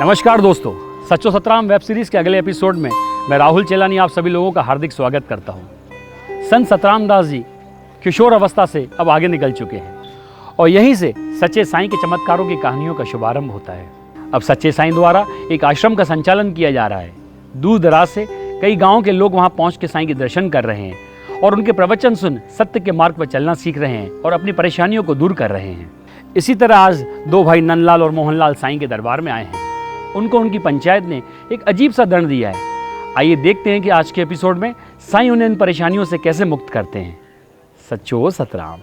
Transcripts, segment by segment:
नमस्कार दोस्तों, सच्चो सतराम वेब सीरीज़ के अगले एपिसोड में मैं राहुल चेलानी आप सभी लोगों का हार्दिक स्वागत करता हूं। संत सतराम दास जी किशोर अवस्था से अब आगे निकल चुके हैं और यहीं से सच्चे साईं के चमत्कारों की कहानियों का शुभारंभ होता है। अब सच्चे साईं द्वारा एक आश्रम का संचालन किया जा रहा है। दूर दराज से कई गाँव के लोग वहाँ पहुँच के साईं के दर्शन कर रहे हैं और उनके प्रवचन सुन सत्य के मार्ग पर चलना सीख रहे हैं और अपनी परेशानियों को दूर कर रहे हैं। इसी तरह आज दो भाई नंदलाल और मोहनलाल साईं के दरबार में आए हैं। उनको उनकी पंचायत ने एक अजीब सा दंड दिया है। आइए देखते हैं कि आज के एपिसोड में साईं उन्हें इन परेशानियों से कैसे मुक्त करते हैं। सच्चो सतराम।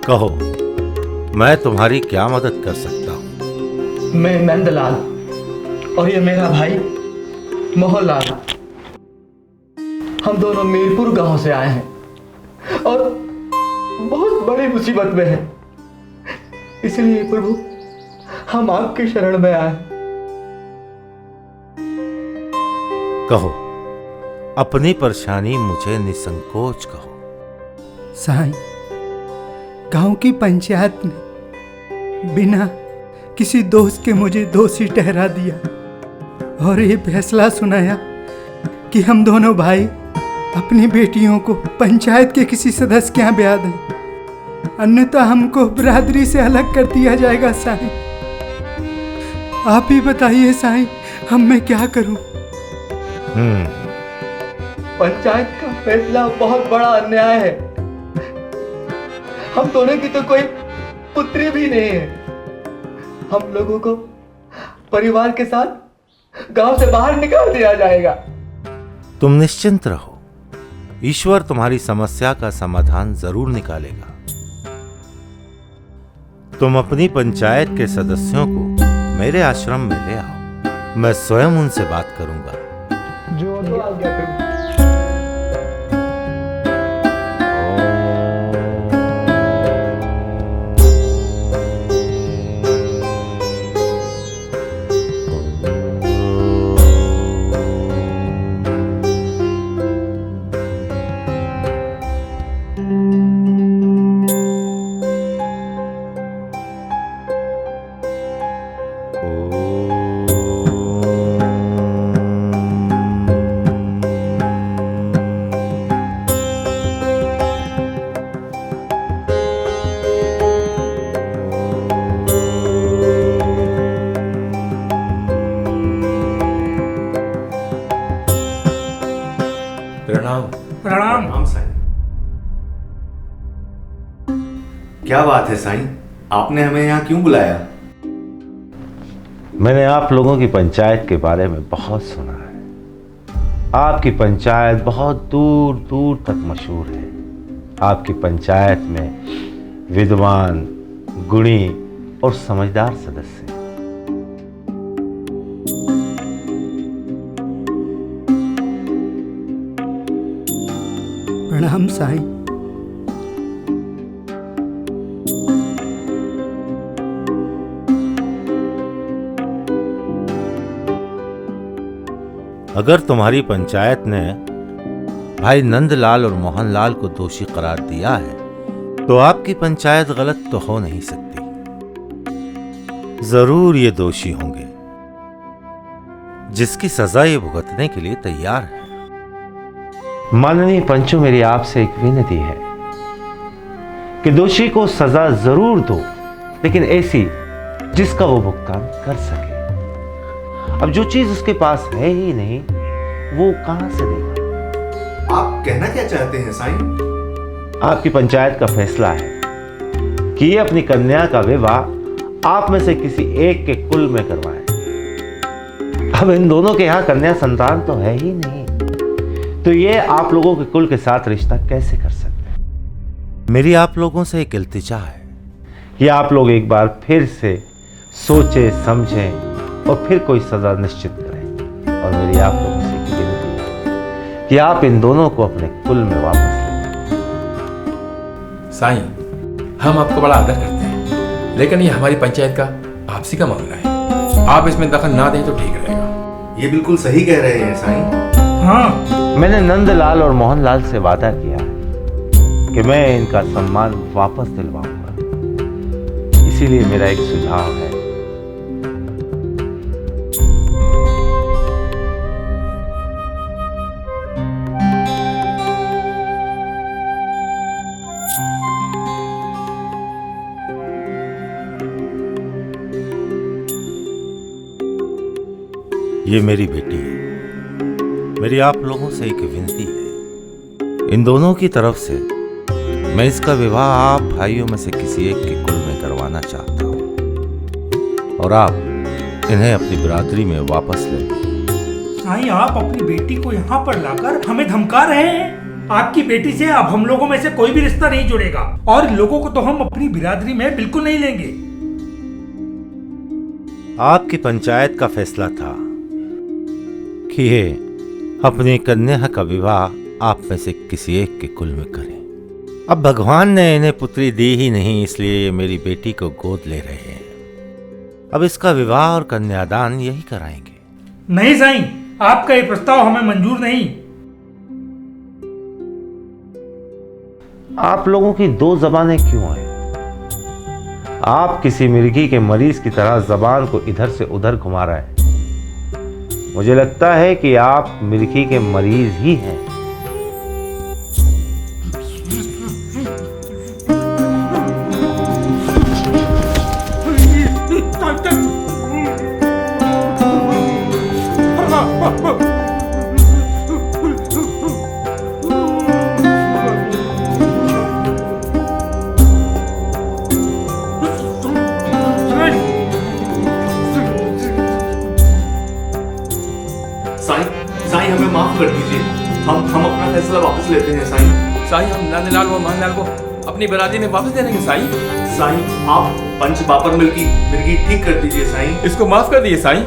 कहो, मैं तुम्हारी क्या मदद कर सकता हूँ? मैं नंदलाल और ये मेरा भाई मोहनलाल, हम दोनों मीरपुर गांव से आए हैं और बहुत बड़ी मुसीबत में हैं। इसलिए प्रभु हम आपकी शरण में आए। कहो, अपनी परेशानी मुझे निसंकोच कहो। साईं, गांव की पंचायत ने बिना किसी दोष के मुझे दोषी ठहरा दिया और ये फैसला सुनाया कि हम दोनों भाई अपनी बेटियों को पंचायत के किसी सदस्य के यहाँ ब्याह दें, अन्यथा हमको बिरादरी से अलग कर दिया जाएगा। साईं, आप ही बताइए साईं, हम मैं क्या करूं? पंचायत का फैसला बहुत बड़ा अन्याय है। हम दोनों की तो कोई पुत्री भी नहीं है। हम लोगों को परिवार के साथ गांव से बाहर निकाल दिया जाएगा। तुम निश्चिंत रहो, ईश्वर तुम्हारी समस्या का समाधान जरूर निकालेगा। तुम अपनी पंचायत के सदस्यों को मेरे आश्रम में ले आओ, मैं स्वयं उनसे बात करूंगा। जो आज्ञा करूं। प्रणाम। प्रणाम साईं। क्या बात है साईं, आपने हमें यहाँ क्यों बुलाया? मैंने आप लोगों की पंचायत के बारे में बहुत सुना है। आपकी पंचायत बहुत दूर दूर तक मशहूर है। आपकी पंचायत में विद्वान, गुणी और समझदार सदस्य हैं। प्रणाम साईं। अगर तुम्हारी पंचायत ने भाई नंदलाल और मोहनलाल को दोषी करार दिया है तो आपकी पंचायत गलत तो हो नहीं सकती। जरूर ये दोषी होंगे जिसकी सजा ये भुगतने के लिए तैयार है। माननीय पंचों, मेरी आपसे एक विनती है कि दोषी को सजा जरूर दो, लेकिन ऐसी जिसका वो भुगतान कर सके। अब जो चीज उसके पास है ही नहीं, वो कहां से देगा? आप कहना क्या चाहते हैं साईं? आपकी पंचायत का फैसला है कि ये अपनी कन्या का विवाह आप में से किसी एक के कुल में करवाएं। अब इन दोनों के यहां कन्या संतान तो है ही नहीं, तो ये आप लोगों के कुल के साथ रिश्ता कैसे कर सकते हैं? मेरी आप लोगों से एक इल्तिजा है कि आप लोग एक बार फिर से सोचें, समझें और फिर कोई सजा निश्चित करें। और मेरी आप लोगों से एक विनती है कि आप इन दोनों को अपने कुल में वापस लें। साईं, हम आपको बड़ा आदर करते हैं, लेकिन ये हमारी पंचायत का आपसी का मामला है। आप इसमें दखल ना दें तो ठीक रहेगा। ये बिल्कुल सही कह रहे हैं साईं। हाँ, मैंने नंदलाल और मोहनलाल से वादा किया है कि मैं इनका सम्मान वापस दिलवाऊंगा। इसीलिए मेरा एक सुझाव है, ये मेरी बेटी है। मेरी आप लोगों से एक विनती है, इन दोनों की तरफ से मैं इसका विवाह आप भाइयों में से किसी एक के कुल में करवाना चाहता हूँ और आप इन्हें अपनी बिरादरी में वापस ले। साईं, आप अपनी बेटी को यहाँ पर लाकर हमें धमका रहे हैं। आपकी बेटी से अब हम लोगों में से कोई भी रिश्ता नहीं जुड़ेगा और लोगों को तो हम अपनी बिरादरी में बिल्कुल नहीं लेंगे। आपकी पंचायत का फैसला था कि ये अपनी कन्या का विवाह आप में से किसी एक के कुल में करें। अब भगवान ने इन्हें पुत्री दी ही नहीं, इसलिए ये मेरी बेटी को गोद ले रहे हैं। अब इसका विवाह और कन्यादान यही कराएंगे। नहीं साईं, आपका ये प्रस्ताव हमें मंजूर नहीं। आप लोगों की दो जबानें क्यों हैं? आप किसी मिर्गी के मरीज की तरह जबान को इधर से उधर घुमा रहे हैं। मुझे लगता है कि आप मिर्गी के मरीज ही हैं। साईं, हमें माफ कर दीजिए। हम अपना फैसला वापस लेते हैं साईं। साईं, हम नंदलाल और मोहनलाल को अपनी बिरादरी में वापस दे देंगे। साईं, साईं, आप पंच बापर मिर्गी ठीक कर दीजिए साईं। इसको माफ कर दिए साईं।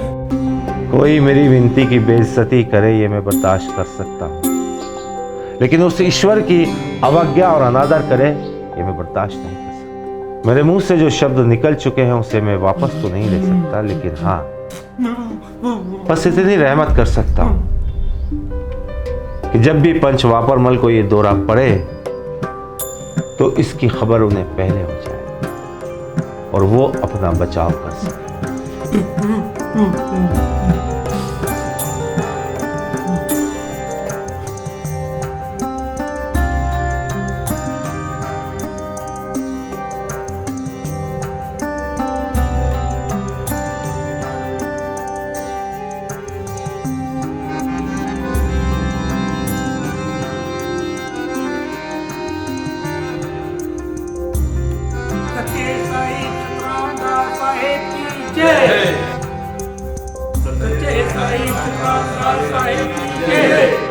कोई मेरी विनती की बेइज्जती करे ये मैं बर्दाश्त कर सकता हूँ, लेकिन उस ईश्वर की अवज्ञा और अनादर करे ये मैं बर्दाश्त नहीं कर सकता। मेरे मुंह से जो शब्द निकल चुके हैं उसे मैं वापस तो नहीं ले सकता, लेकिन हाँ, बस इतनी रहमत कर सकता हूँ कि जब भी पंच वापरमल को ये दौरा पड़े तो इसकी खबर उन्हें पहले हो जाए और वो अपना बचाव कर सके। माता है।